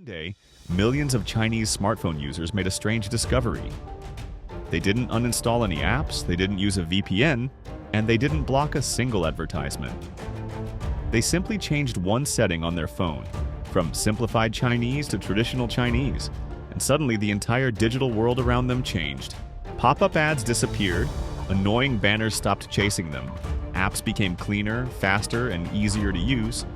One day, millions of Chinese smartphone users made a strange discovery. They didn't uninstall any apps, they didn't use a VPN, and they didn't block a single advertisement. They simply changed one setting on their phone, from Simplified Chinese to traditional Chinese, and suddenly the entire digital world around them changed. Pop-up ads disappeared, annoying banners stopped chasing them, apps became cleaner, faster, and easier to use,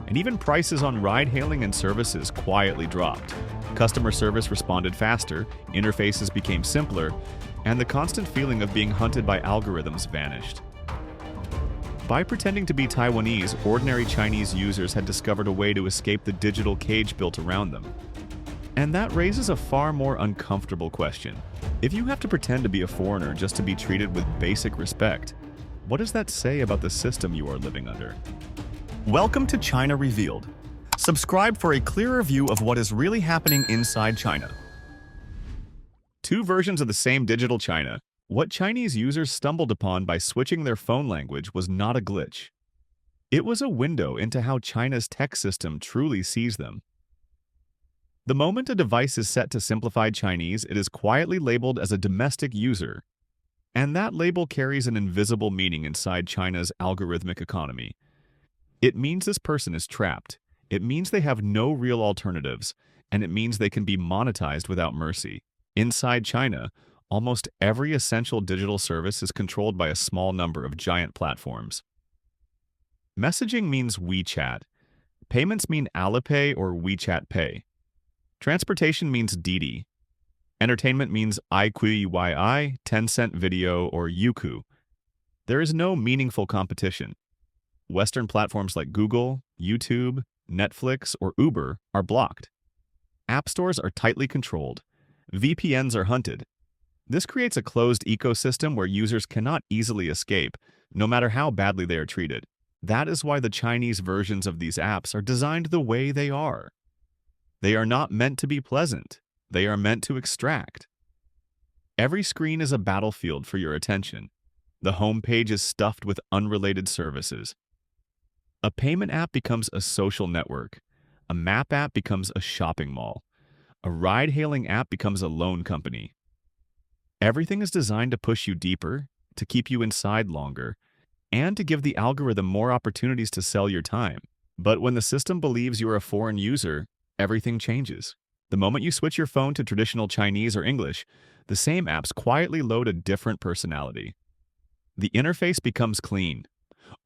and even prices on ride-hailing and services quietly dropped. Customer service responded faster, interfaces became simpler, and the constant feeling of being hunted by algorithms vanished. By pretending to be Taiwanese, ordinary Chinese users had discovered a way to escape the digital cage built around them. And that raises a far more uncomfortable question. If you have to pretend to be a foreigner just to be treated with basic respect, what does that say about the system you are living under? Welcome to China Revealed. Subscribe for a clearer view of what is really happening inside China. Two versions of the same digital China. What Chinese users stumbled upon by switching their phone language was not a glitch. It was a window into how China's tech system truly sees them. The moment a device is set to Simplified Chinese, it is quietly labeled as a domestic user. And that label carries an invisible meaning inside China's algorithmic economy. It means this person is trapped. It means they have no real alternatives, and it means they can be monetized without mercy. Inside China, almost every essential digital service is controlled by a small number of giant platforms. Messaging means WeChat. Payments mean Alipay or WeChat Pay. Transportation means Didi. Entertainment means iQIYI, Tencent Video, or Youku. There is no meaningful competition. Western platforms like Google, YouTube, Netflix, or Uber are blocked. App stores are tightly controlled. VPNs are hunted. This creates a closed ecosystem where users cannot easily escape, no matter how badly they are treated. That is why the Chinese versions of these apps are designed the way they are. They are not meant to be pleasant. They are meant to extract. Every screen is a battlefield for your attention. The home page is stuffed with unrelated services. A payment app becomes a social network. A map app becomes a shopping mall. A ride-hailing app becomes a loan company. Everything is designed to push you deeper, to keep you inside longer, and to give the algorithm more opportunities to sell your time. But when the system believes you are a foreign user, everything changes. The moment you switch your phone to traditional Chinese or English, the same apps quietly load a different personality. The interface becomes clean.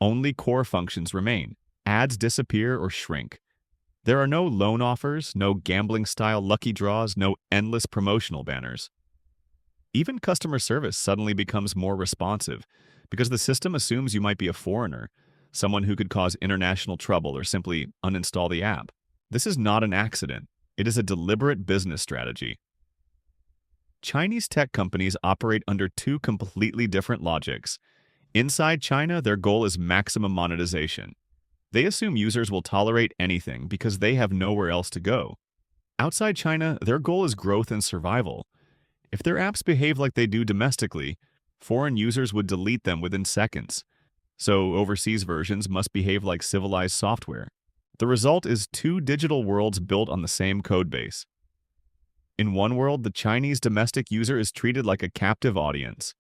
Only core functions remain. Ads disappear or shrink. There are no loan offers, no gambling-style lucky draws, no endless promotional banners. Even customer service suddenly becomes more responsive because the system assumes you might be a foreigner, someone who could cause international trouble or simply uninstall the app. This is not an accident. It is a deliberate business strategy. Chinese tech companies operate under two completely different logics. Inside China, their goal is maximum monetization. They assume users will tolerate anything because they have nowhere else to go. Outside China, their goal is growth and survival. If their apps behave like they do domestically, foreign users would delete them within seconds. So overseas versions must behave like civilized software. The result is two digital worlds built on the same codebase. In one world, the Chinese domestic user is treated like a captive audience.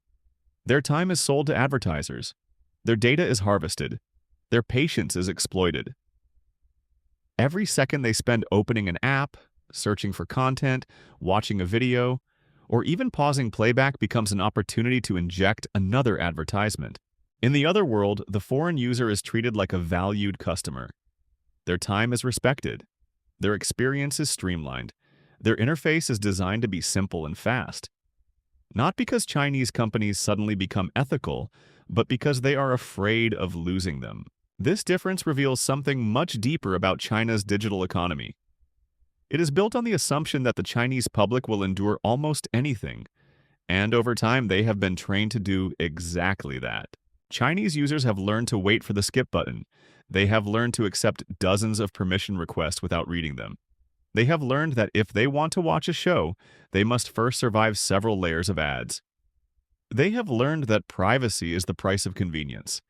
Their time is sold to advertisers. Their data is harvested. Their patience is exploited. Every second they spend opening an app, searching for content, watching a video, or even pausing playback becomes an opportunity to inject another advertisement. In the other world, the foreign user is treated like a valued customer. Their time is respected. Their experience is streamlined. Their interface is designed to be simple and fast. Not because Chinese companies suddenly become ethical, but because they are afraid of losing them. This difference reveals something much deeper about China's digital economy. It is built on the assumption that the Chinese public will endure almost anything, and over time they have been trained to do exactly that. Chinese users have learned to wait for the skip button. They have learned to accept dozens of permission requests without reading them. They have learned that if they want to watch a show, they must first survive several layers of ads. They have learned that privacy is the price of convenience.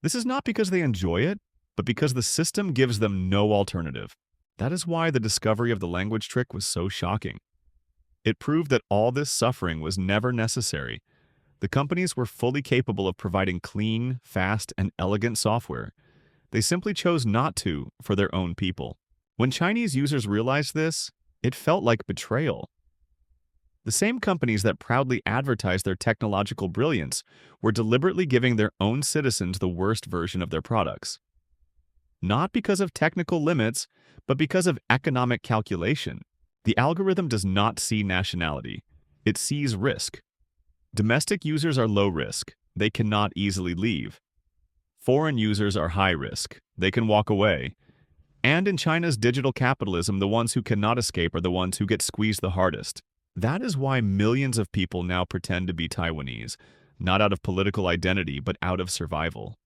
This is not because they enjoy it, but because the system gives them no alternative. That is why the discovery of the language trick was so shocking. It proved that all this suffering was never necessary. The companies were fully capable of providing clean, fast, and elegant software. They simply chose not to for their own people. When Chinese users realized this, it felt like betrayal. The same companies that proudly advertised their technological brilliance were deliberately giving their own citizens the worst version of their products. Not because of technical limits, but because of economic calculation. The algorithm does not see nationality. It sees risk. Domestic users are low risk. They cannot easily leave. Foreign users are high risk. They can walk away. And in China's digital capitalism, the ones who cannot escape are the ones who get squeezed the hardest. That is why millions of people now pretend to be Taiwanese, not out of political identity, but out of survival.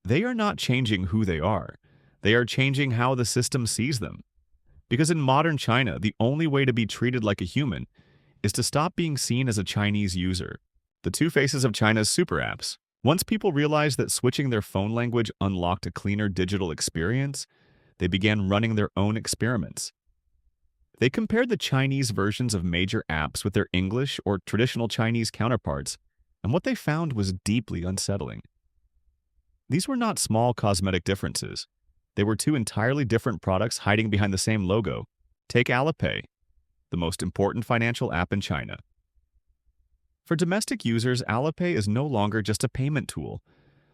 They are not changing who they are. They are changing how the system sees them. Because in modern China, the only way to be treated like a human is to stop being seen as a Chinese user. The two faces of China's super apps. Once people realized that switching their phone language unlocked a cleaner digital experience, they began running their own experiments. They compared the Chinese versions of major apps with their English or traditional Chinese counterparts, and what they found was deeply unsettling. These were not small cosmetic differences. They were two entirely different products hiding behind the same logo. Take Alipay, the most important financial app in China. For domestic users, Alipay is no longer just a payment tool.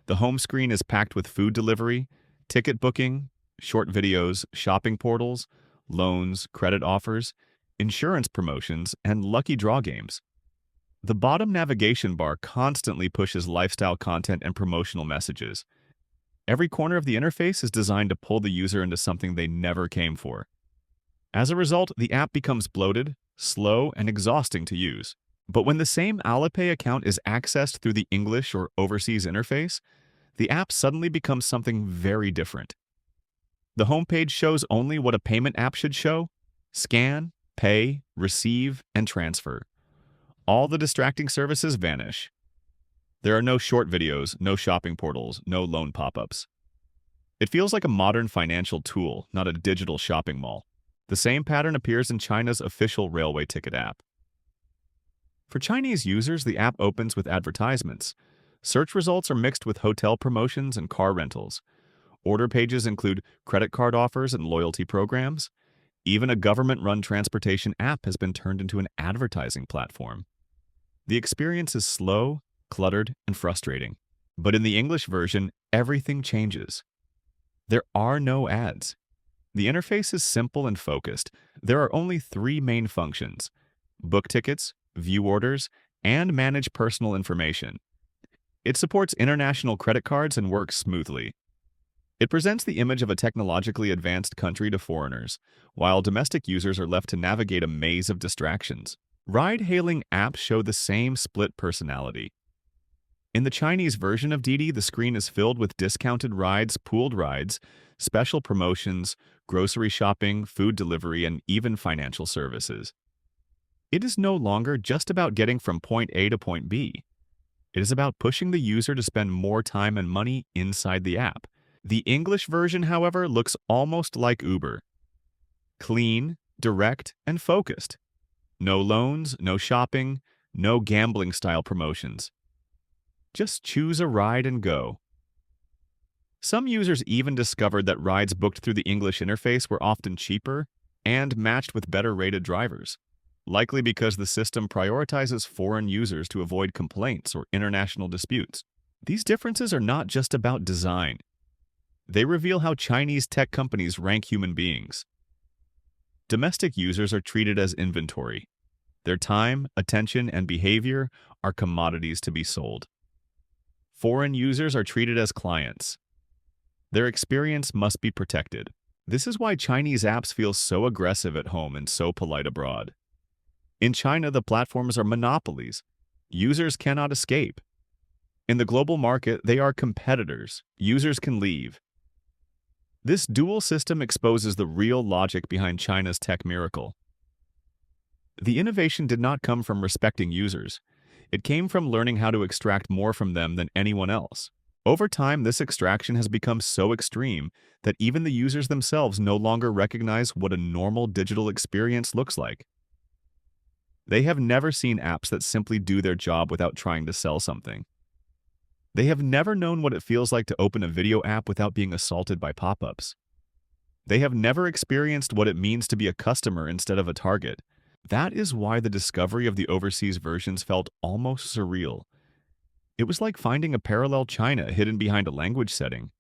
The home screen is packed with food delivery, ticket booking, short videos, shopping portals, loans, credit offers, insurance promotions, and lucky draw games. The bottom navigation bar constantly pushes lifestyle content and promotional messages. Every corner of the interface is designed to pull the user into something they never came for. As a result, the app becomes bloated, slow, and exhausting to use. But when the same Alipay account is accessed through the English or overseas interface, the app suddenly becomes something very different. The homepage shows only what a payment app should show: scan, pay, receive, and transfer. All the distracting services vanish. There are no short videos, no shopping portals, no loan pop-ups. It feels like a modern financial tool, not a digital shopping mall. The same pattern appears in China's official railway ticket app. For Chinese users, the app opens with advertisements. Search results are mixed with hotel promotions and car rentals. Order pages include credit card offers and loyalty programs. Even a government-run transportation app has been turned into an advertising platform. The experience is slow, cluttered, and frustrating. But in the English version, everything changes. There are no ads. The interface is simple and focused. There are only three main functions: book tickets, view orders, and manage personal information. It supports international credit cards and works smoothly. It presents the image of a technologically advanced country to foreigners, while domestic users are left to navigate a maze of distractions. Ride-hailing apps show the same split personality. In the Chinese version of Didi, the screen is filled with discounted rides, pooled rides, special promotions, grocery shopping, food delivery, and even financial services. It is no longer just about getting from point A to point B. It is about pushing the user to spend more time and money inside the app. The English version, however, looks almost like Uber. Clean, direct, and focused. No loans, no shopping, no gambling-style promotions. Just choose a ride and go. Some users even discovered that rides booked through the English interface were often cheaper and matched with better-rated drivers, likely because the system prioritizes foreign users to avoid complaints or international disputes. These differences are not just about design. They reveal how Chinese tech companies rank human beings. Domestic users are treated as inventory. Their time, attention, and behavior are commodities to be sold. Foreign users are treated as clients. Their experience must be protected. This is why Chinese apps feel so aggressive at home and so polite abroad. In China, the platforms are monopolies. Users cannot escape. In the global market, they are competitors. Users can leave. This dual system exposes the real logic behind China's tech miracle. The innovation did not come from respecting users. It came from learning how to extract more from them than anyone else. Over time, this extraction has become so extreme that even the users themselves no longer recognize what a normal digital experience looks like. They have never seen apps that simply do their job without trying to sell something. They have never known what it feels like to open a video app without being assaulted by pop-ups. They have never experienced what it means to be a customer instead of a target. That is why the discovery of the overseas versions felt almost surreal. It was like finding a parallel China hidden behind a language setting.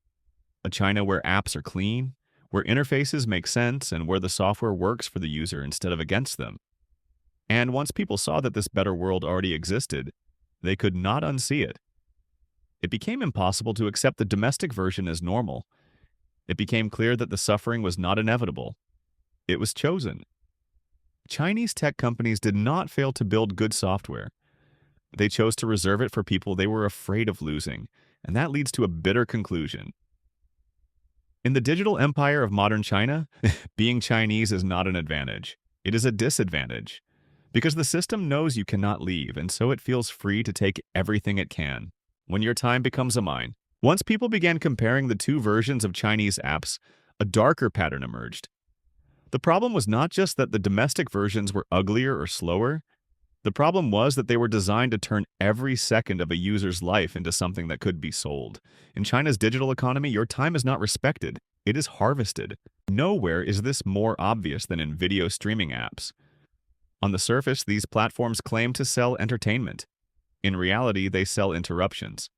A China where apps are clean, where interfaces make sense, and where the software works for the user instead of against them. And once people saw that this better world already existed, they could not unsee it. It became impossible to accept the domestic version as normal. It became clear that the suffering was not inevitable. It was chosen. Chinese tech companies did not fail to build good software. They chose to reserve it for people they were afraid of losing, and that leads to a bitter conclusion. In the digital empire of modern China, being Chinese is not an advantage. It is a disadvantage. Because the system knows you cannot leave, and so it feels free to take everything it can. When your time becomes a mine. Once people began comparing the two versions of Chinese apps, a darker pattern emerged. The problem was not just that the domestic versions were uglier or slower. The problem was that they were designed to turn every second of a user's life into something that could be sold. In China's digital economy, your time is not respected. It is harvested. Nowhere is this more obvious than in video streaming apps. On the surface, these platforms claim to sell entertainment. In reality, they sell interruptions.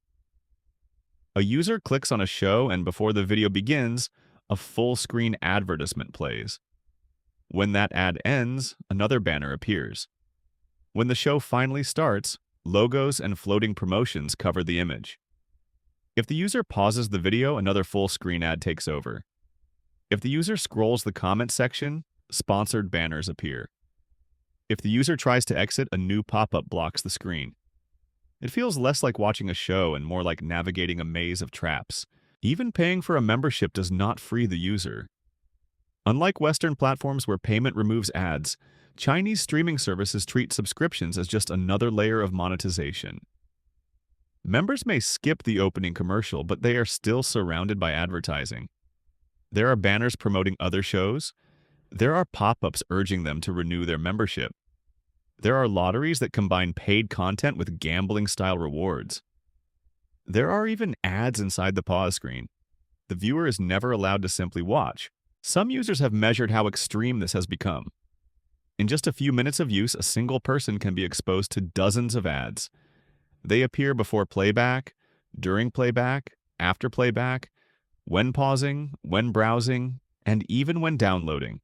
A user clicks on a show, and before the video begins, a full-screen advertisement plays. When that ad ends, another banner appears. When the show finally starts, logos and floating promotions cover the image. If the user pauses the video, another full-screen ad takes over. If the user scrolls the comment section, sponsored banners appear. If the user tries to exit, a new pop-up blocks the screen. It feels less like watching a show and more like navigating a maze of traps. Even paying for a membership does not free the user. Unlike Western platforms where payment removes ads, Chinese streaming services treat subscriptions as just another layer of monetization. Members may skip the opening commercial, but they are still surrounded by advertising. There are banners promoting other shows. There are pop-ups urging them to renew their membership. There are lotteries that combine paid content with gambling-style rewards. There are even ads inside the pause screen. The viewer is never allowed to simply watch. Some users have measured how extreme this has become. In just a few minutes of use, a single person can be exposed to dozens of ads. They appear before playback, during playback, after playback, when pausing, when browsing, and even when downloading.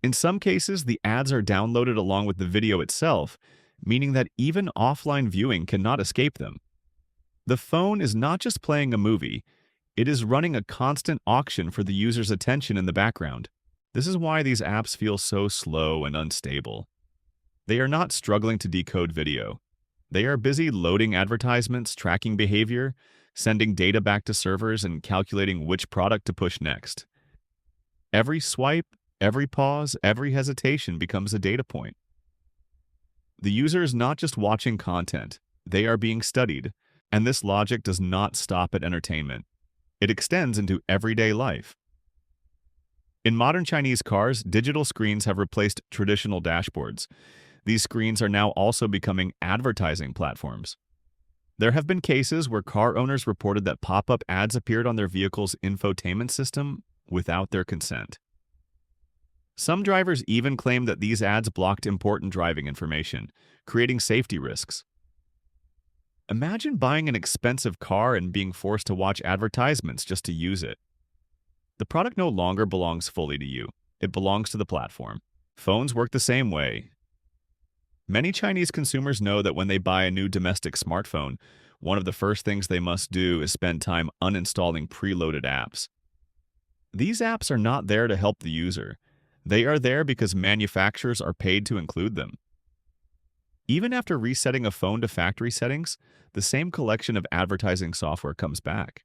In some cases, the ads are downloaded along with the video itself, meaning that even offline viewing cannot escape them. The phone is not just playing a movie, it is running a constant auction for the user's attention in the background. This is why these apps feel so slow and unstable. They are not struggling to decode video. They are busy loading advertisements, tracking behavior, sending data back to servers, and calculating which product to push next. Every swipe, every pause, every hesitation becomes a data point. The user is not just watching content, they are being studied, and this logic does not stop at entertainment. It extends into everyday life. In modern Chinese cars, digital screens have replaced traditional dashboards. These screens are now also becoming advertising platforms. There have been cases where car owners reported that pop-up ads appeared on their vehicle's infotainment system without their consent. Some drivers even claim that these ads blocked important driving information, creating safety risks. Imagine buying an expensive car and being forced to watch advertisements just to use it. The product no longer belongs fully to you. It belongs to the platform. Phones work the same way. Many Chinese consumers know that when they buy a new domestic smartphone, one of the first things they must do is spend time uninstalling preloaded apps. These apps are not there to help the user. They are there because manufacturers are paid to include them. Even after resetting a phone to factory settings, the same collection of advertising software comes back.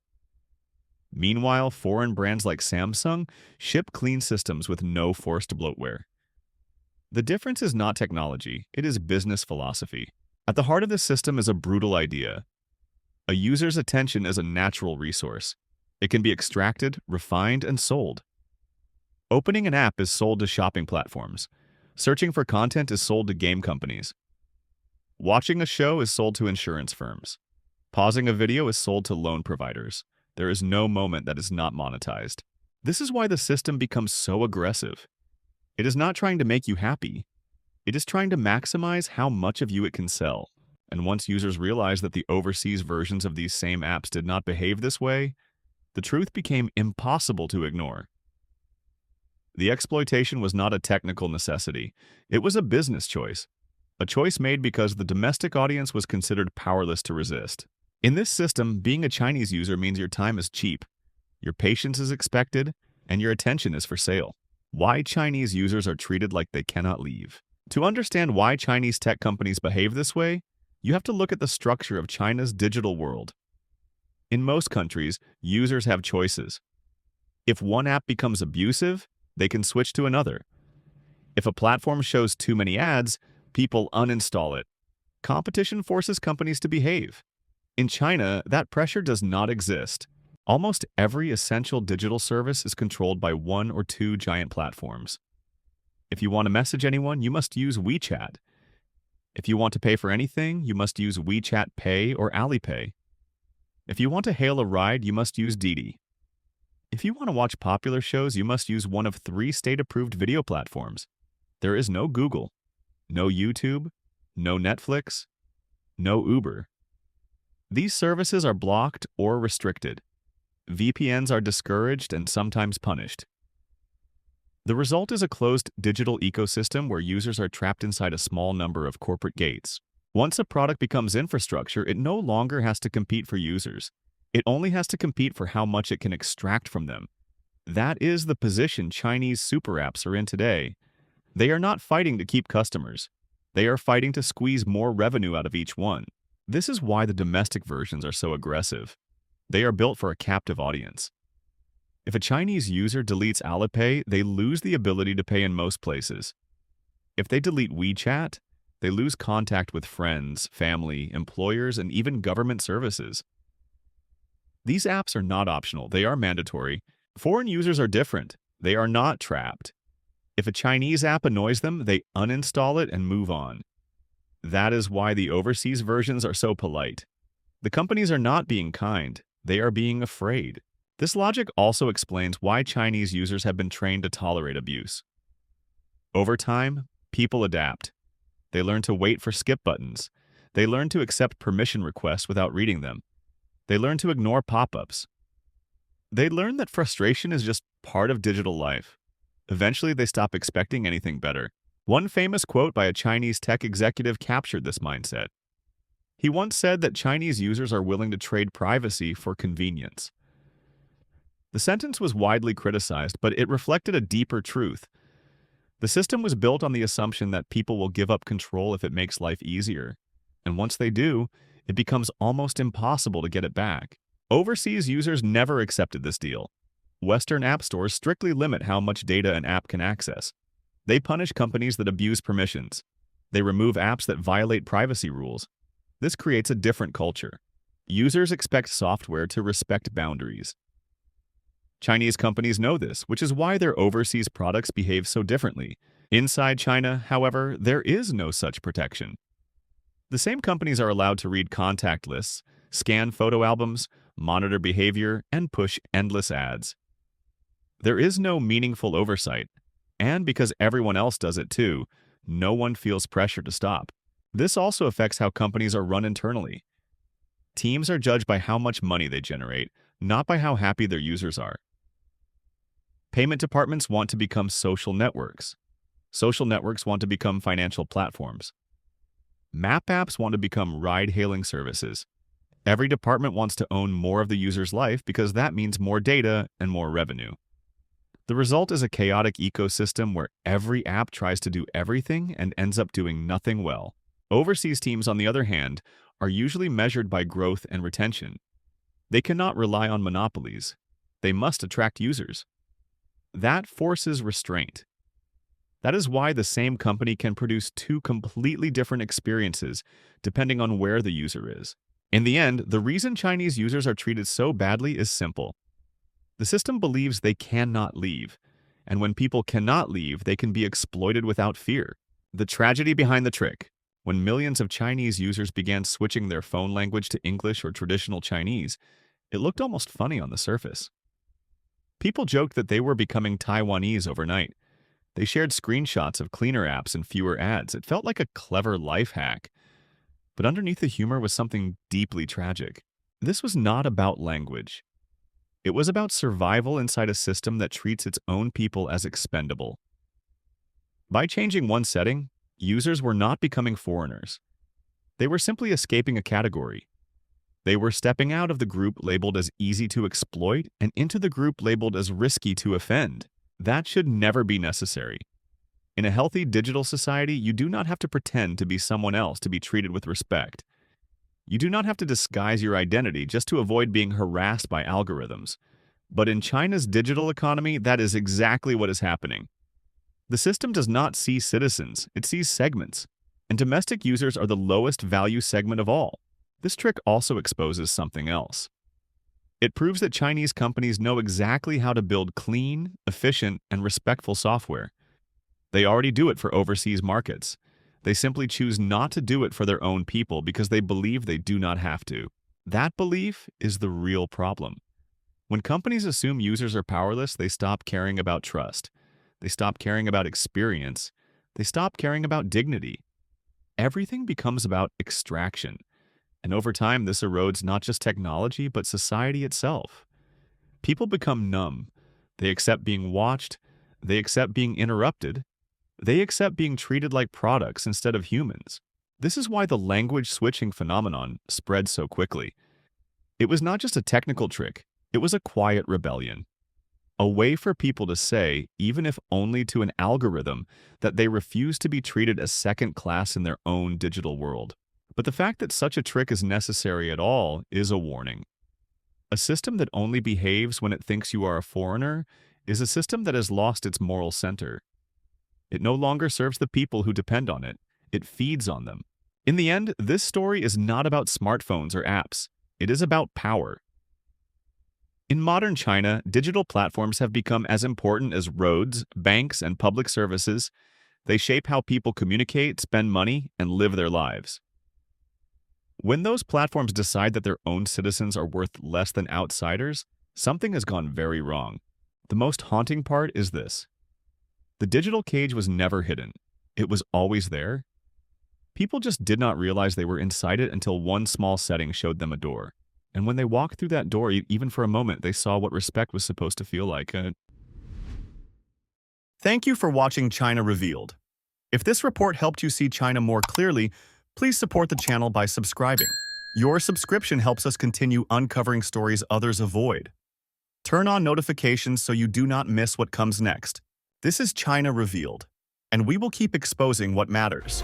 Meanwhile, foreign brands like Samsung ship clean systems with no forced bloatware. The difference is not technology, it is business philosophy. At the heart of this system is a brutal idea. A user's attention is a natural resource. It can be extracted, refined, and sold. Opening an app is sold to shopping platforms. Searching for content is sold to game companies. Watching a show is sold to insurance firms. Pausing a video is sold to loan providers. There is no moment that is not monetized. This is why the system becomes so aggressive. It is not trying to make you happy. It is trying to maximize how much of you it can sell. And once users realized that the overseas versions of these same apps did not behave this way, the truth became impossible to ignore. The exploitation was not a technical necessity. It was a business choice. A choice made because the domestic audience was considered powerless to resist. In this system, being a Chinese user means your time is cheap, your patience is expected, and your attention is for sale. Why Chinese users are treated like they cannot leave. To understand why Chinese tech companies behave this way, you have to look at the structure of China's digital world. In most countries, users have choices. If one app becomes abusive, they can switch to another. If a platform shows too many ads, people uninstall it. Competition forces companies to behave. In China, that pressure does not exist. Almost every essential digital service is controlled by one or two giant platforms. If you want to message anyone, you must use WeChat. If you want to pay for anything, you must use WeChat Pay or Alipay. If you want to hail a ride, you must use Didi. If you want to watch popular shows, you must use one of 3 state-approved video platforms. There is no Google, no YouTube, no Netflix, no Uber. These services are blocked or restricted. VPNs are discouraged and sometimes punished. The result is a closed digital ecosystem where users are trapped inside a small number of corporate gates. Once a product becomes infrastructure, it no longer has to compete for users. It only has to compete for how much it can extract from them. That is the position Chinese super apps are in today. They are not fighting to keep customers. They are fighting to squeeze more revenue out of each one. This is why the domestic versions are so aggressive. They are built for a captive audience. If a Chinese user deletes Alipay, they lose the ability to pay in most places. If they delete WeChat, they lose contact with friends, family, employers, and even government services. These apps are not optional, they are mandatory. Foreign users are different. They are not trapped. If a Chinese app annoys them, they uninstall it and move on. That is why the overseas versions are so polite. The companies are not being kind, they are being afraid. This logic also explains why Chinese users have been trained to tolerate abuse. Over time, people adapt. They learn to wait for skip buttons. They learn to accept permission requests without reading them. They learn to ignore pop-ups. They learn that frustration is just part of digital life. Eventually, they stop expecting anything better. One famous quote by a Chinese tech executive captured this mindset. He once said that Chinese users are willing to trade privacy for convenience. The sentence was widely criticized, but it reflected a deeper truth. The system was built on the assumption that people will give up control if it makes life easier. And once they do, it becomes almost impossible to get it back. Overseas users never accepted this deal. Western app stores strictly limit how much data an app can access. They punish companies that abuse permissions. They remove apps that violate privacy rules. This creates a different culture. Users expect software to respect boundaries. Chinese companies know this, which is why their overseas products behave so differently. Inside China, however, there is no such protection. The same companies are allowed to read contact lists, scan photo albums, monitor behavior, and push endless ads. There is no meaningful oversight, and because everyone else does it too, no one feels pressure to stop. This also affects how companies are run internally. Teams are judged by how much money they generate, not by how happy their users are. Payment departments want to become social networks. Social networks want to become financial platforms. Map apps want to become ride-hailing services. Every department wants to own more of the user's life because that means more data and more revenue. The result is a chaotic ecosystem where every app tries to do everything and ends up doing nothing well. Overseas teams, on the other hand, are usually measured by growth and retention. They cannot rely on monopolies. They must attract users. That forces restraint. That is why the same company can produce 2 completely different experiences depending on where the user is. In the end, the reason Chinese users are treated so badly is simple. The system believes they cannot leave, and when people cannot leave, they can be exploited without fear. The tragedy behind the trick: when millions of Chinese users began switching their phone language to English or traditional Chinese, it looked almost funny on the surface. People joked that they were becoming Taiwanese overnight. They shared screenshots of cleaner apps and fewer ads. It felt like a clever life hack. But underneath the humor was something deeply tragic. This was not about language. It was about survival inside a system that treats its own people as expendable. By changing one setting, users were not becoming foreigners. They were simply escaping a category. They were stepping out of the group labeled as easy to exploit and into the group labeled as risky to offend. That should never be necessary. In a healthy digital society, you do not have to pretend to be someone else to be treated with respect. You do not have to disguise your identity just to avoid being harassed by algorithms. But in China's digital economy, that is exactly what is happening. The system does not see citizens, it sees segments. And domestic users are the lowest value segment of all. This trick also exposes something else. It proves that Chinese companies know exactly how to build clean, efficient, and respectful software. They already do it for overseas markets. They simply choose not to do it for their own people because they believe they do not have to. That belief is the real problem. When companies assume users are powerless, they stop caring about trust. They stop caring about experience. They stop caring about dignity. Everything becomes about extraction. And over time, this erodes not just technology, but society itself. People become numb. They accept being watched. They accept being interrupted. They accept being treated like products instead of humans. This is why the language switching phenomenon spread so quickly. It was not just a technical trick. It was a quiet rebellion. A way for people to say, even if only to an algorithm, that they refuse to be treated as second class in their own digital world. But the fact that such a trick is necessary at all is a warning. A system that only behaves when it thinks you are a foreigner is a system that has lost its moral center. It no longer serves the people who depend on it. It feeds on them. In the end, this story is not about smartphones or apps. It is about power. In modern China, digital platforms have become as important as roads, banks, and public services. They shape how people communicate, spend money, and live their lives. When those platforms decide that their own citizens are worth less than outsiders, something has gone very wrong. The most haunting part is this. The digital cage was never hidden. It was always there. People just did not realize they were inside it until one small setting showed them a door. And when they walked through that door, even for a moment, they saw what respect was supposed to feel like. Thank you for watching China Revealed. If this report helped you see China more clearly, please support the channel by subscribing. Your subscription helps us continue uncovering stories others avoid. Turn on notifications so you do not miss what comes next. This is China Revealed, and we will keep exposing what matters.